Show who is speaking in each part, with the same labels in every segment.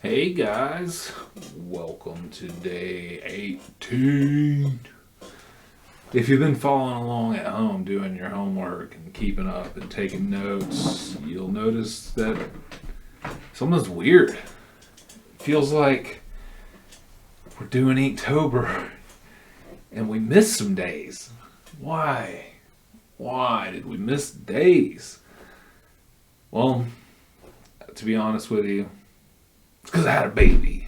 Speaker 1: Hey guys, welcome to day 18. If you've been following along at home doing your homework and keeping up and taking notes, you'll notice that something's weird. It feels like we're doing Inktober and we missed some days. Why? Why did we miss days? Well, to be honest with you, it's because I had a baby.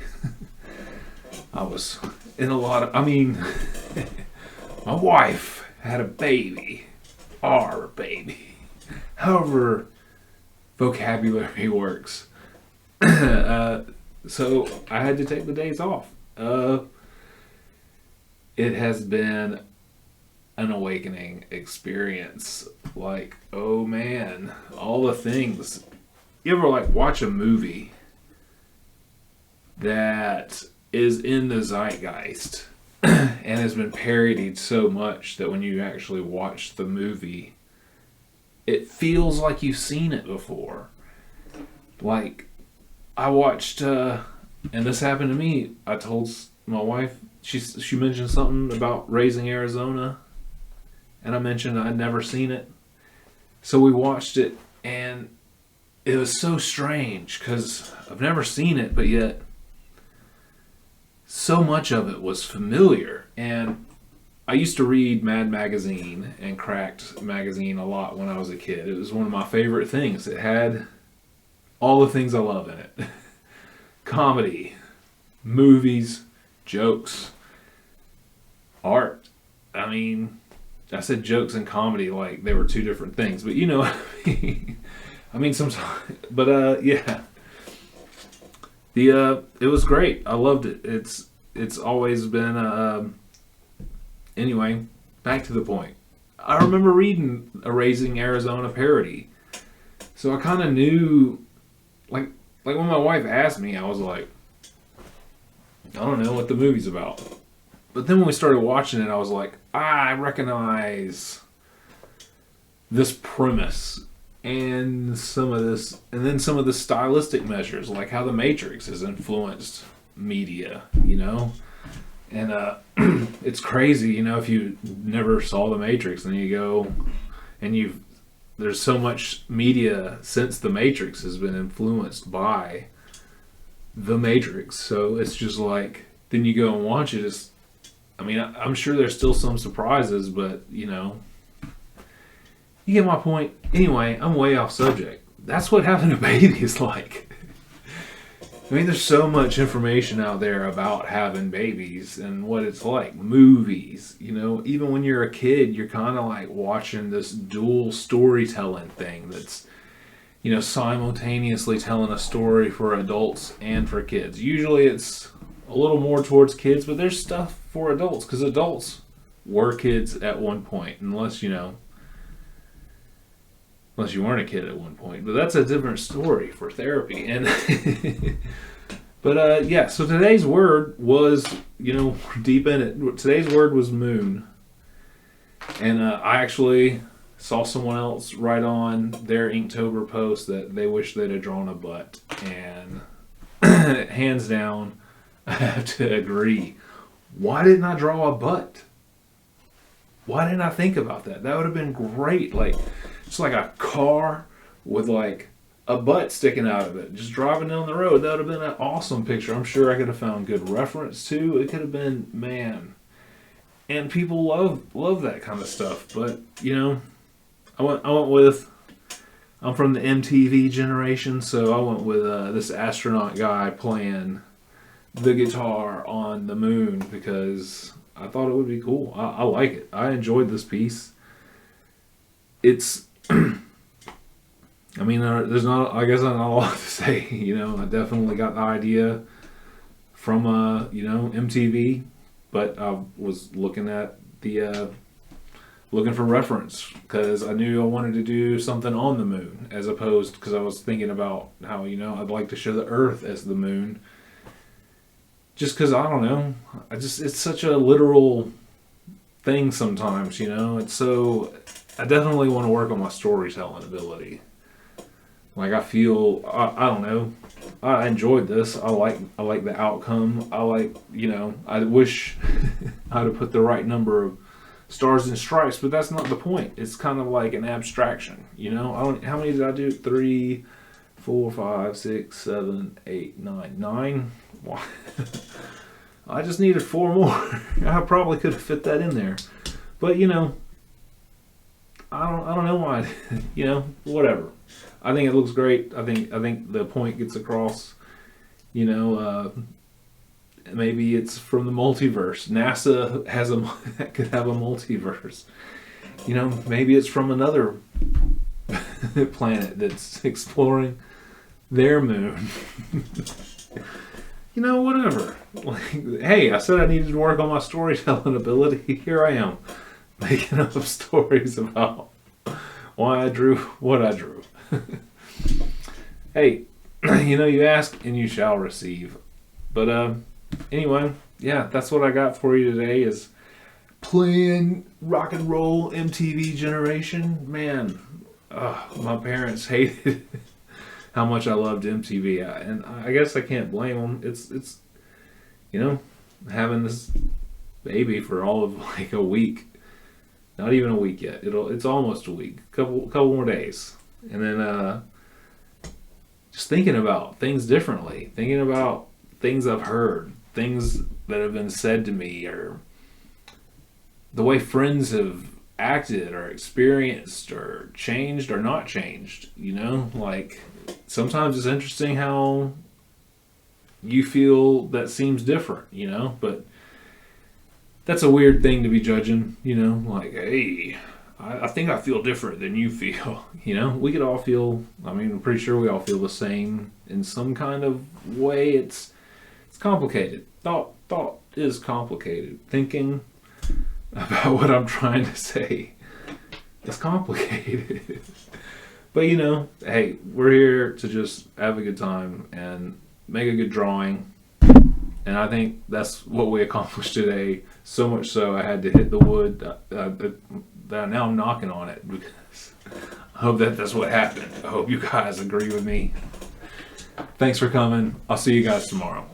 Speaker 1: I was in a lot of, my wife had a baby. Our baby. However vocabulary works. So I had to take the days off. It has been an awakening experience. Like, oh man, all the things. You ever watch a movie that is in the zeitgeist and has been parodied so much that when you actually watch the movie, it feels like you've seen it before. Like, I watched, and this happened to me. I told my wife, she mentioned something about Raising Arizona, and I mentioned I'd never seen it. So we watched it, and it was so strange because I've never seen it, but yet so much of it was familiar. And I used to read Mad Magazine and Cracked Magazine a lot when I was a kid. It was one of my favorite things. It had all the things I love in it. Comedy, movies, jokes, art. I said jokes and comedy like they were two different things, but you know what I mean. Sometimes, but yeah. It was great. I loved it. It's always been anyway, back to the point. I remember reading a Raising Arizona parody. So I kind of knew, like when my wife asked me, I was like, I don't know what the movie's about. But then when we started watching it, I was like, I recognize this premise and some of the stylistic measures, like how the Matrix has influenced media, and it's crazy, if you never saw the Matrix, then you go and there's so much media since the Matrix has been influenced by the Matrix, so it's just like, then you go and watch it. I'm sure there's still some surprises, but you get my point. Anyway, I'm way off subject. That's what having a baby is like. There's so much information out there about having babies and what it's like. Movies, even when you're a kid, you're kind of like watching this dual storytelling thing that's, simultaneously telling a story for adults and for kids. Usually it's a little more towards kids, but there's stuff for adults because adults were kids at one point, unless you weren't a kid at one point. But that's a different story for therapy. And but yeah, so today's word was, we're deep in it. Today's word was moon. And I actually saw someone else write on their Inktober post that they wish they'd have drawn a butt. And hands down, I have to agree. Why didn't I draw a butt? Why didn't I think about that? That would have been great. It's like a car with a butt sticking out of it, just driving down the road. That would have been an awesome picture. I'm sure I could have found good reference too. It could have been, man. And people love that kind of stuff. But you know, I went with. I'm from the MTV generation, so I went with this astronaut guy playing the guitar on the moon because I thought it would be cool. I like it. I enjoyed this piece. It's, I mean, there's not, I guess, not a lot to say. You know, I definitely got the idea from, MTV, but I was looking at the, looking for reference because I knew I wanted to do something on the moon as opposed, because I was thinking about how, I'd like to show the Earth as the moon. Just because, I don't know, it's such a literal thing sometimes, it's so, I definitely want to work on my storytelling ability. Like, I feel, I don't know, I enjoyed this. I like the outcome. I like, I wish I'd have put the right number of stars and stripes, but that's not the point. It's kind of like an abstraction, how many did I do? 3, 4, 5, 6, 7, 8, 9. 9? I just needed 4 more. I probably could have fit that in there, but I don't know why. Whatever. I think it looks great. I think the point gets across. Maybe it's from the multiverse. NASA could have a multiverse. Maybe it's from another planet that's exploring their moon. Whatever. Like, hey, I said I needed to work on my storytelling ability. Here I am, making up stories about why I drew what I drew. Hey, you ask and you shall receive. But anyway, yeah, that's what I got for you today is playing rock and roll MTV generation. Man, my parents hated how much I loved MTV, and I guess I can't blame them. It's having this baby for all of like a week, not even a week yet. It's almost a week, couple more days, and then just thinking about things differently, thinking about things I've heard, things that have been said to me, or the way friends have acted or experienced or changed or not changed. Like sometimes it's interesting how you feel that seems different, but that's a weird thing to be judging, like, hey, I think I feel different than you feel. We could all feel, I'm pretty sure we all feel the same in some kind of way. It's complicated. Thought is complicated. Thinking about what I'm trying to say is complicated. But hey, we're here to just have a good time and make a good drawing. And I think that's what we accomplished today. So much so I had to hit the wood. That now I'm knocking on it because I hope that's what happened. I hope you guys agree with me. Thanks for coming. I'll see you guys tomorrow.